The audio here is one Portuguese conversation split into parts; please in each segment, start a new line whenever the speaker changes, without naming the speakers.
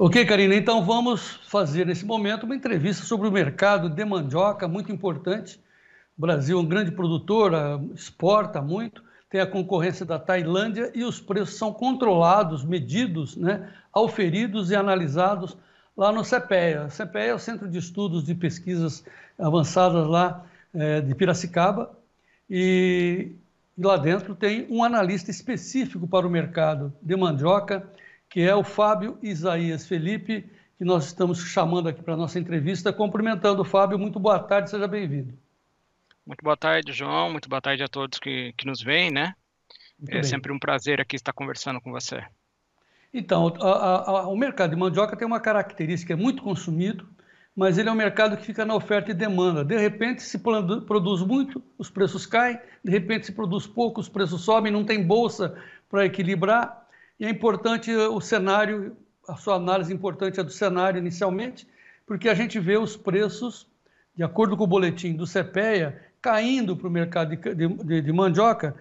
Ok, Karina, então vamos fazer nesse momento uma entrevista sobre o mercado de mandioca, muito importante. O Brasil é um grande produtor, exporta muito, tem a concorrência da Tailândia e os preços são controlados, medidos, né, auferidos e analisados lá no CPEA. O CPEA é o Centro de Estudos de Pesquisas Avançadas lá de Piracicaba e lá dentro tem um analista específico para o mercado de mandioca, que é o Fábio Isaías Felipe, que nós estamos chamando aqui para a nossa entrevista. Cumprimentando o Fábio, muito boa tarde, seja bem-vindo.
Muito boa tarde, João. Muito boa tarde a todos que nos veem, né?
Muito
É
bem.
sempre um prazer aqui estar conversando com você.
Então, o mercado de mandioca tem uma característica, é muito consumido, mas ele é um mercado que fica na oferta e demanda. De repente, se produz muito, os preços caem, de repente, se produz pouco, os preços sobem, não tem bolsa para equilibrar. E é importante o cenário, a sua análise importante é do cenário inicialmente, porque a gente vê os preços, de acordo com o boletim do CPEA, caindo para o mercado de mandioca.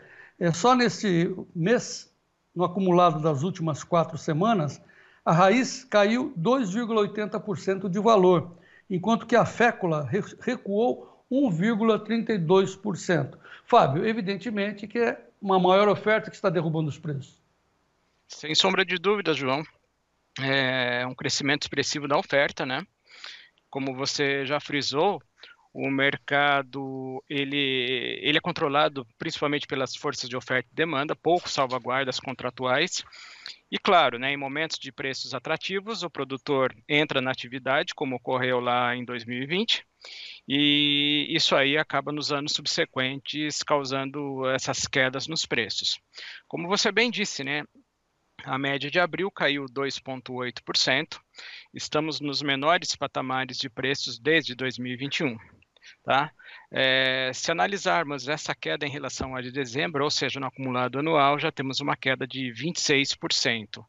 Só nesse mês, no acumulado das últimas 4 semanas, a raiz caiu 2,80% de valor, enquanto que a fécula recuou 1,32%. Fábio, evidentemente que é uma maior oferta que está derrubando os preços.
Sem sombra de dúvida, João, é um crescimento expressivo da oferta, né? Como você já frisou, o mercado ele é controlado principalmente pelas forças de oferta e demanda, pouco salvaguardas contratuais. E claro, né, em momentos de preços atrativos, o produtor entra na atividade, como ocorreu lá em 2020, e isso aí acaba nos anos subsequentes causando essas quedas nos preços. Como você bem disse, né, a média de abril caiu 2,8%, estamos nos menores patamares de preços desde 2021. Tá? Se analisarmos essa queda em relação a de dezembro, ou seja, no acumulado anual, já temos uma queda de 26%.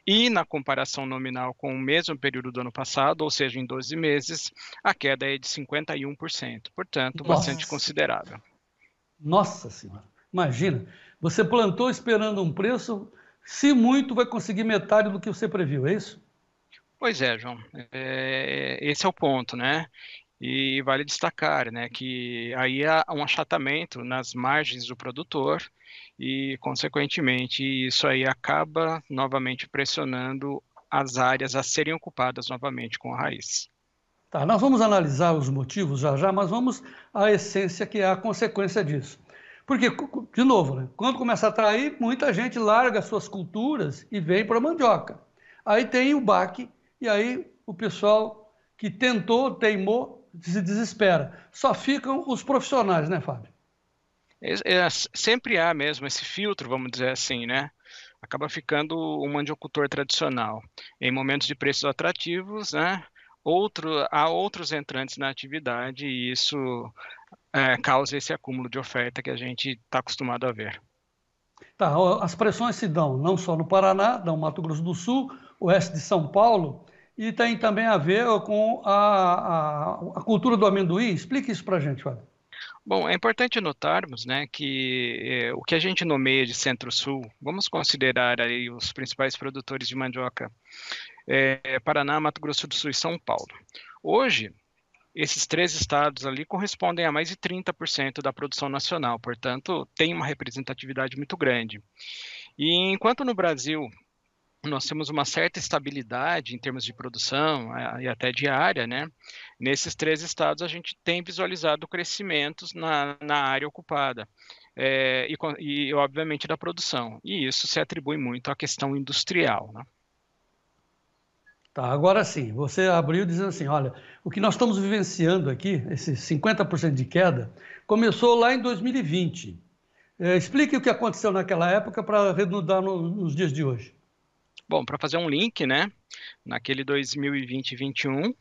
E na comparação nominal com o mesmo período do ano passado, ou seja, em 12 meses, a queda é de 51%, portanto, bastante
Nossa,
considerável.
nossa Senhora, imagina, você plantou esperando um preço, se muito vai conseguir metade do que você previu, é isso?
Pois é, João, esse é o ponto, né? E vale destacar, né, que aí há um achatamento nas margens do produtor e, consequentemente, isso aí acaba novamente pressionando as áreas a serem ocupadas novamente com a raiz.
Tá, nós vamos analisar os motivos já já, mas vamos à essência que é a consequência disso. Porque, de novo, né, quando começa a atrair, muita gente larga suas culturas e vem para a mandioca. Aí tem o baque, e aí o pessoal que tentou, teimou, se desespera. Só ficam os profissionais, né, Fábio?
Sempre há mesmo esse filtro, vamos dizer assim, né? Acaba ficando o mandiocultor tradicional. Em momentos de preços atrativos, né? Há outros entrantes na atividade e isso causa esse acúmulo de oferta que a gente está acostumado a ver.
Tá, as pressões se dão não só no Paraná, no Mato Grosso do Sul, oeste de São Paulo, e tem também a ver com a cultura do amendoim. Explique isso para a gente, Fábio.
Bom, é importante notarmos, né, que o que a gente nomeia de Centro-Sul, vamos considerar aí os principais produtores de mandioca, Paraná, Mato Grosso do Sul e São Paulo. Hoje, esses três estados ali correspondem a mais de 30% da produção nacional, portanto, tem uma representatividade muito grande. E enquanto no Brasil nós temos uma certa estabilidade em termos de produção e até diária, né? Nesses três estados a gente tem visualizado crescimentos na área ocupada obviamente, da produção. E isso se atribui muito à questão industrial, né?
Tá, agora sim, você abriu dizendo assim, olha, o que nós estamos vivenciando aqui, esse 50% de queda, começou lá em 2020. Explique o que aconteceu naquela época para redundar nos dias de hoje.
Bom, para fazer um link, né? Naquele 2020 e 2021,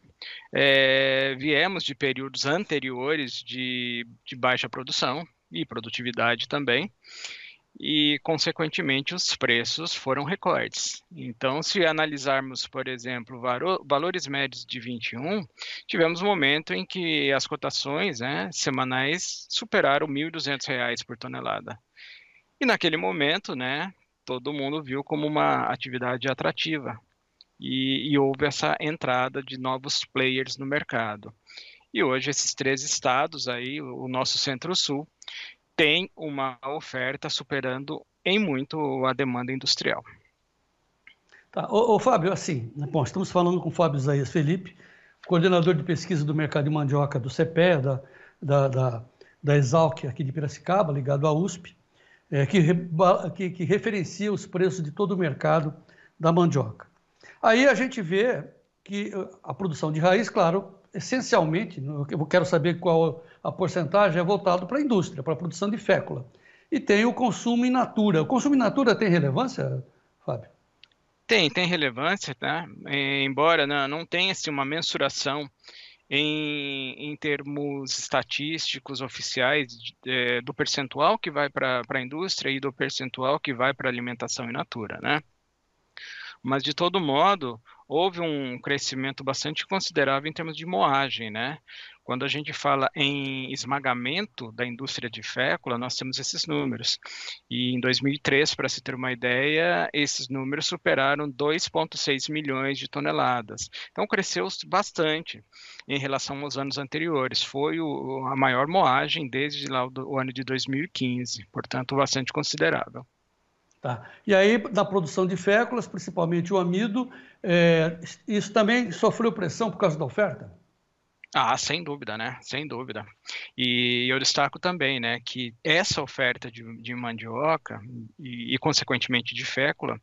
viemos de períodos anteriores de baixa produção e produtividade também, e, consequentemente, os preços foram recordes. Então, se analisarmos, por exemplo, valores médios de 21, tivemos um momento em que as cotações, né, semanais superaram R$ 1.200 por tonelada. E naquele momento, né, todo mundo viu como uma atividade atrativa. e houve essa entrada de novos players no mercado. E hoje esses 3 estados aí, o nosso Centro-Sul, tem uma oferta superando em muito a demanda industrial.
Tá. Fábio, assim, bom, estamos falando com o Fábio Isaías Felipe, coordenador de pesquisa do mercado de mandioca do CEPE, da Exalc aqui de Piracicaba, ligado à USP, que referencia os preços de todo o mercado da mandioca. Aí a gente vê que a produção de raiz, claro, essencialmente, eu quero saber qual a porcentagem, é voltado para a indústria, para a produção de fécula. E tem o consumo in natura. O consumo in natura tem relevância, Fábio?
Tem relevância, tá? Embora não tenha assim, uma mensuração em termos estatísticos oficiais do percentual que vai para a indústria e do percentual que vai para a alimentação in natura, né? Mas, de todo modo, houve um crescimento bastante considerável em termos de moagem, né? Quando a gente fala em esmagamento da indústria de fécula, nós temos esses números. E em 2003, para se ter uma ideia, esses números superaram 2,6 milhões de toneladas. Então, cresceu bastante em relação aos anos anteriores. Foi a maior moagem desde lá o ano de 2015, portanto, bastante considerável.
Tá. E aí, na produção de féculas, principalmente o amido, isso também sofreu pressão por causa da oferta?
Ah, sem dúvida, né? Sem dúvida. E eu destaco também, né, que essa oferta de mandioca consequentemente, de fécula,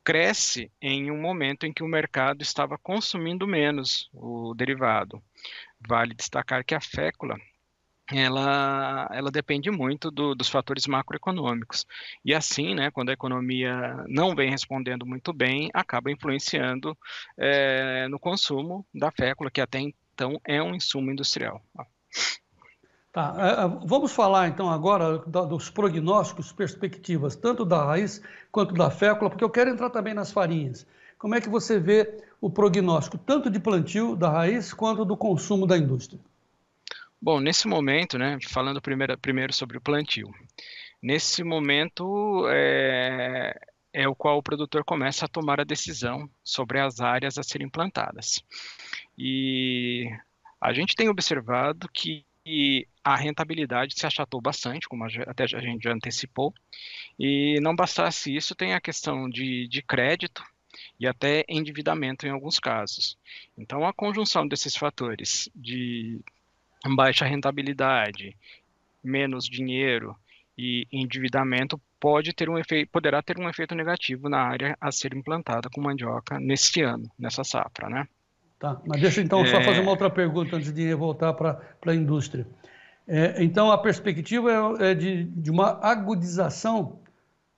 cresce em um momento em que o mercado estava consumindo menos o derivado. Vale destacar que a fécula, ela depende muito dos fatores macroeconômicos. E assim, né, quando a economia não vem respondendo muito bem, acaba influenciando no consumo da fécula, que até então é um insumo industrial.
Tá. Vamos falar então agora dos prognósticos, perspectivas, tanto da raiz quanto da fécula, porque eu quero entrar também nas farinhas. Como é que você vê o prognóstico, tanto de plantio da raiz quanto do consumo da indústria?
Bom, nesse momento, né, falando primeiro sobre o plantio, nesse momento é o qual o produtor começa a tomar a decisão sobre as áreas a serem plantadas. E a gente tem observado que a rentabilidade se achatou bastante, como até a gente já antecipou, e não bastasse isso, tem a questão de crédito e até endividamento em alguns casos. Então, a conjunção desses fatores de baixa rentabilidade, menos dinheiro e endividamento poderá ter um efeito negativo na área a ser implantada com mandioca neste ano, nessa safra, né?
Tá, mas deixa então só fazer uma outra pergunta antes de voltar para a indústria. Então, a perspectiva é de uma agudização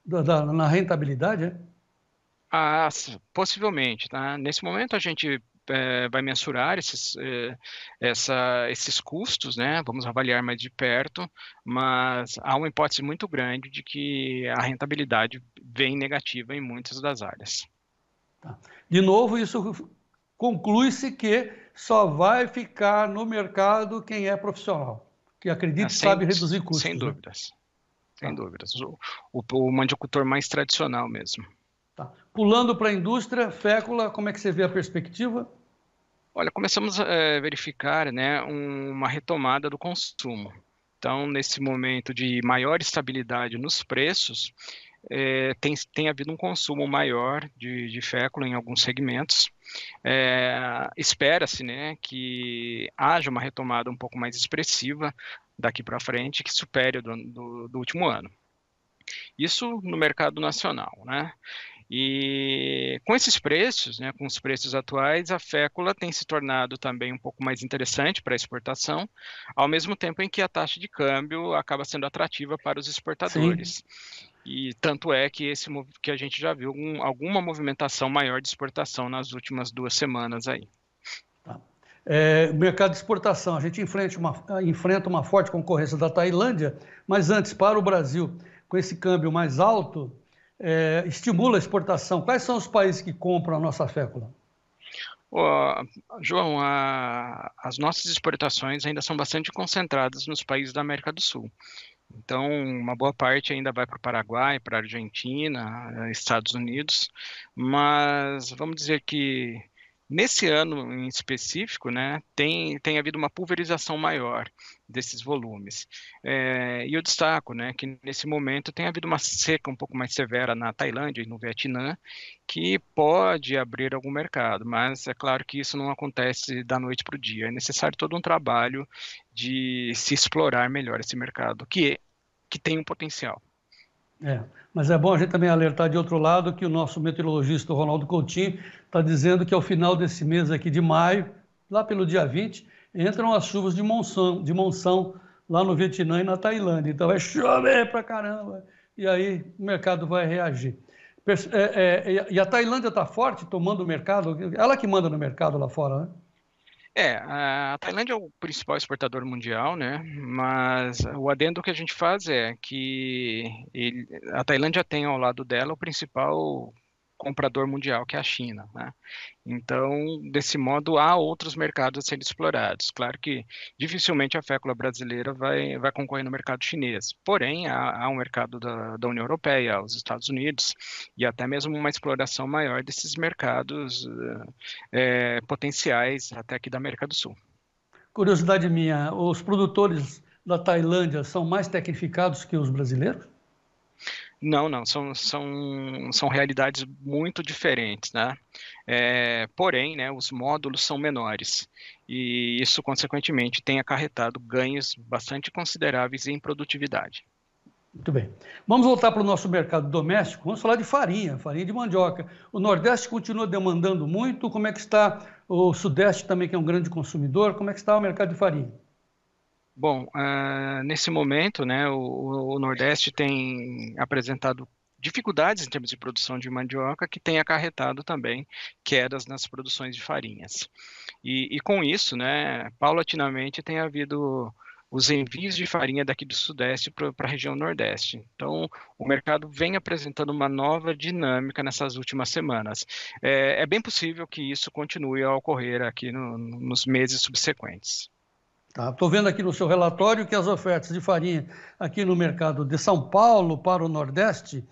na rentabilidade, é?
Possivelmente, tá? Nesse momento a gente vai mensurar esses custos, né? Vamos avaliar mais de perto, mas há uma hipótese muito grande de que a rentabilidade vem negativa em muitas das áreas.
Tá. De novo, isso conclui-se que só vai ficar no mercado quem é profissional, que acredita e sabe reduzir custos.
Sem dúvidas,
né?
Sem dúvidas. O mandiocultor mais tradicional mesmo.
Tá. Pulando para a indústria, fécula, como é que você vê a perspectiva?
Olha, começamos a verificar, né, uma retomada do consumo. Então, nesse momento de maior estabilidade nos preços, tem havido um consumo maior de fécula em alguns segmentos. Espera-se, né, que haja uma retomada um pouco mais expressiva daqui para frente, que supere do último ano. Isso no mercado nacional, né? E com esses preços, né, com os preços atuais, a fécula tem se tornado também um pouco mais interessante para a exportação, ao mesmo tempo em que a taxa de câmbio acaba sendo atrativa para os exportadores. Sim. E tanto é que a gente já viu alguma movimentação maior de exportação nas últimas 2 semanas aí.
Tá. Mercado de exportação, a gente enfrenta uma forte concorrência da Tailândia, mas antes, para o Brasil, com esse câmbio mais alto, estimula a exportação. Quais são os países que compram a nossa fécula?
João, as nossas exportações ainda são bastante concentradas nos países da América do Sul. Então, uma boa parte ainda vai para o Paraguai, para a Argentina, Estados Unidos, mas vamos dizer que nesse ano em específico, né, tem havido uma pulverização maior desses volumes. E eu destaco, né, que nesse momento tem havido uma seca um pouco mais severa na Tailândia e no Vietnã, que pode abrir algum mercado, mas é claro que isso não acontece da noite para o dia. É necessário todo um trabalho de se explorar melhor esse mercado, que tem um potencial.
É, mas é bom a gente também alertar de outro lado que o nosso meteorologista Ronaldo Coutinho está dizendo que ao final desse mês aqui de maio, lá pelo dia 20, entram as chuvas de monção lá no Vietnã e na Tailândia. Então vai chover pra caramba. E aí o mercado vai reagir. E a Tailândia está forte tomando o mercado, ela que manda no mercado lá fora, né?
A Tailândia é o principal exportador mundial, né? Mas o adendo que a gente faz é que a Tailândia tem ao lado dela o principal comprador mundial, que é a China, né? Então, desse modo, há outros mercados a serem explorados. Claro que dificilmente a fécula brasileira vai concorrer no mercado chinês, porém, há um mercado da União Europeia, os Estados Unidos, e até mesmo uma exploração maior desses mercados potenciais até aqui da América do Sul.
Curiosidade minha, os produtores da Tailândia são mais tecnificados que os brasileiros?
Não, não, são realidades muito diferentes, né? Porém, né, os módulos são menores e isso, consequentemente, tem acarretado ganhos bastante consideráveis em produtividade.
Muito bem. Vamos voltar para o nosso mercado doméstico. Vamos falar de farinha, farinha de mandioca. O Nordeste continua demandando muito. Como é que está o Sudeste também, que é um grande consumidor? Como é que está o mercado de farinha?
Bom, nesse momento, né, o Nordeste tem apresentado dificuldades em termos de produção de mandioca, que tem acarretado também quedas nas produções de farinhas. E com isso, né, paulatinamente tem havido os envios de farinha daqui do Sudeste para a região Nordeste. Então, o mercado vem apresentando uma nova dinâmica nessas últimas semanas. É bem possível que isso continue a ocorrer aqui nos meses subsequentes.
Tá, estou vendo aqui no seu relatório que as ofertas de farinha aqui no mercado de São Paulo para o Nordeste,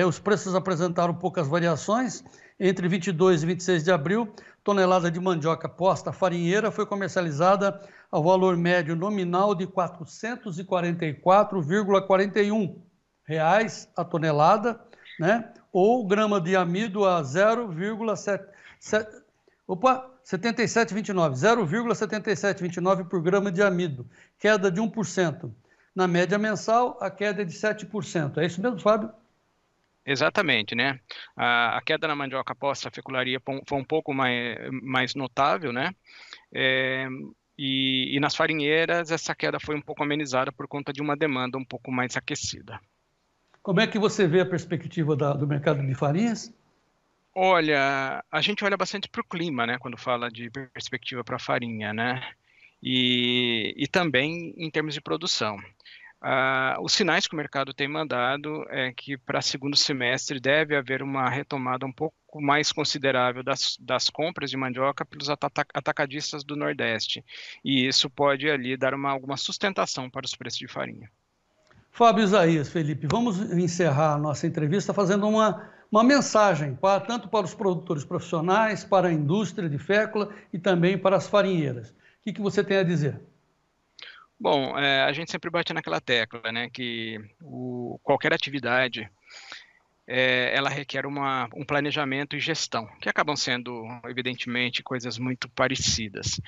os preços apresentaram poucas variações. Entre 22 e 26 de abril, tonelada de mandioca posta farinheira foi comercializada ao valor médio nominal de R$ 444,41 a tonelada, né? Ou grama de amido a 0,7729 por grama de amido, queda de 1%. Na média mensal, a queda é de 7%. É isso mesmo, Fábio?
Exatamente, né? A queda na mandioca posta fecularia foi um pouco mais notável, né? É, e nas farinheiras, essa queda foi um pouco amenizada por conta de uma demanda um pouco mais aquecida.
Como é que você vê a perspectiva do mercado de farinhas?
Olha, a gente olha bastante para o clima, né, quando fala de perspectiva para a farinha, né? E também em termos de produção. Os sinais que o mercado tem mandado é que para segundo semestre deve haver uma retomada um pouco mais considerável das compras de mandioca pelos atacadistas do Nordeste. E isso pode ali dar alguma sustentação para os preços de farinha.
Fábio Isaías, Felipe, vamos encerrar a nossa entrevista fazendo uma mensagem tanto para os produtores profissionais, para a indústria de fécula e também para as farinheiras. O que você tem a dizer?
Bom, a gente sempre bate naquela tecla, né, que qualquer atividade ela requer um planejamento e gestão, que acabam sendo, evidentemente, coisas muito parecidas.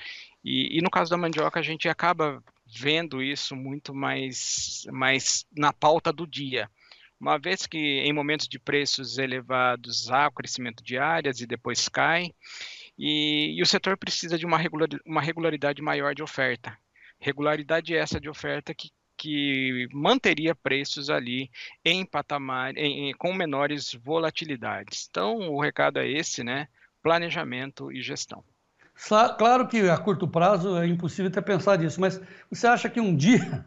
E no caso da mandioca, a gente acaba vendo isso muito mais na pauta do dia. Uma vez que em momentos de preços elevados há o crescimento de áreas e depois cai, e o setor precisa de uma regularidade maior de oferta. Regularidade essa de oferta que manteria preços ali em patamar, com menores volatilidades. Então, o recado é esse, né? Planejamento e gestão.
Claro que a curto prazo é impossível até pensar nisso, mas você acha que um dia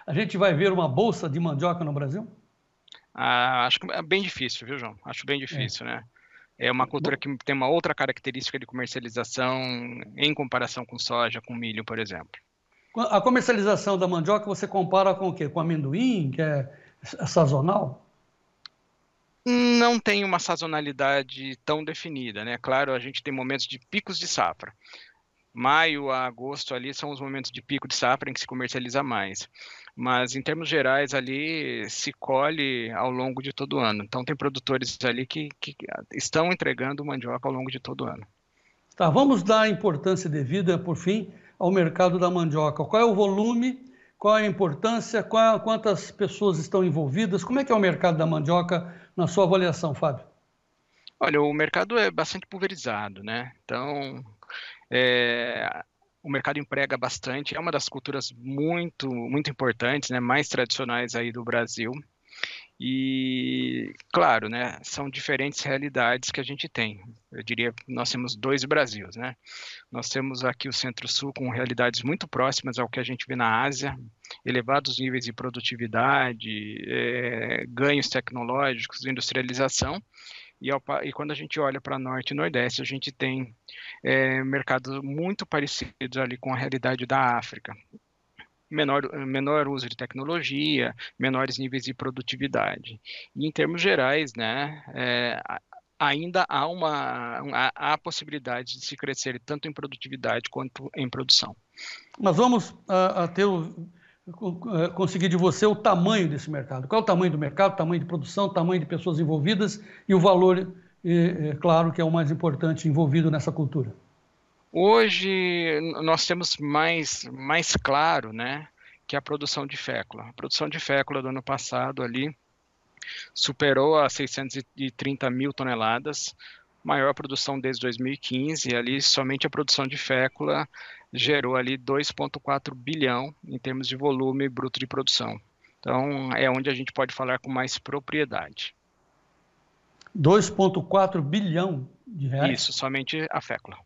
a gente vai ver uma bolsa de mandioca no Brasil?
Acho que é bem difícil, viu, João? Acho bem difícil, né? É uma cultura
Bom,
que tem uma outra característica de comercialização em comparação com soja, com milho, por exemplo.
A comercialização da mandioca você compara com o quê? Com amendoim, que é sazonal?
Não tem uma sazonalidade tão definida, né? Claro, a gente tem momentos de picos de safra. Maio a agosto ali são os momentos de pico de safra em que se comercializa mais. Mas em termos gerais ali se colhe ao longo de todo o ano. Então tem produtores ali que estão entregando mandioca ao longo de todo o ano.
Tá, vamos dar a importância devida, por fim, ao mercado da mandioca. Qual é o volume, qual é a importância, quantas pessoas estão envolvidas? Como é que é o mercado da mandioca na sua avaliação, Fábio?
Olha, o mercado é bastante pulverizado, né? Então, é, o mercado emprega bastante, é uma das culturas muito importantes, né? Mais tradicionais aí do Brasil. E, claro, né, são diferentes realidades que a gente tem. Eu diria que nós temos dois Brasils, né? Nós temos aqui o Centro-Sul com realidades muito próximas ao que a gente vê na Ásia, elevados níveis de produtividade, ganhos tecnológicos, industrialização. E quando a gente olha para Norte e Nordeste, a gente tem mercados muito parecidos ali com a realidade da África. Menor uso de tecnologia, menores níveis de produtividade. E em termos gerais, né, ainda há a possibilidade de se crescer tanto em produtividade quanto em produção.
Mas vamos conseguir de você o tamanho desse mercado. Qual é o tamanho do mercado, o tamanho de produção, o tamanho de pessoas envolvidas e o valor, claro, que é o mais importante envolvido nessa cultura?
Hoje nós temos mais claro, né, que a produção de fécula. A produção de fécula do ano passado ali superou a 630 mil toneladas, maior produção desde 2015, ali somente a produção de fécula gerou ali 2,4 bilhão em termos de volume bruto de produção. Então é onde a gente pode falar com mais propriedade.
2,4 bilhão de reais?
Isso, somente a fécula.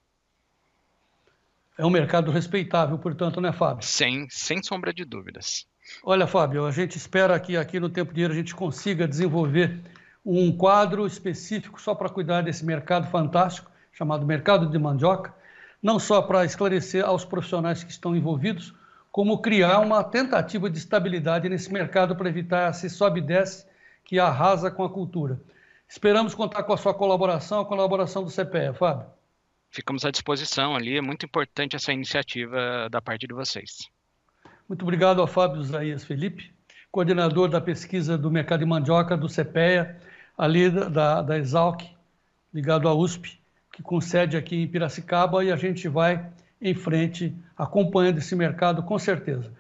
É um mercado respeitável, portanto, né, Fábio?
Sem sombra de dúvidas.
Olha, Fábio, a gente espera que aqui no Tempo Dinheiro a gente consiga desenvolver um quadro específico só para cuidar desse mercado fantástico, chamado mercado de mandioca, não só para esclarecer aos profissionais que estão envolvidos, como criar uma tentativa de estabilidade nesse mercado para evitar esse sobe e desce que arrasa com a cultura. Esperamos contar com a sua colaboração, a colaboração do CPE, Fábio.
Ficamos à disposição ali, é muito importante essa iniciativa da parte de vocês.
Muito obrigado ao Fábio Isaías Felipe, coordenador da pesquisa do mercado de mandioca do CPEA, ali da Exalc, ligado à USP, que concede aqui em Piracicaba, e a gente vai em frente acompanhando esse mercado com certeza.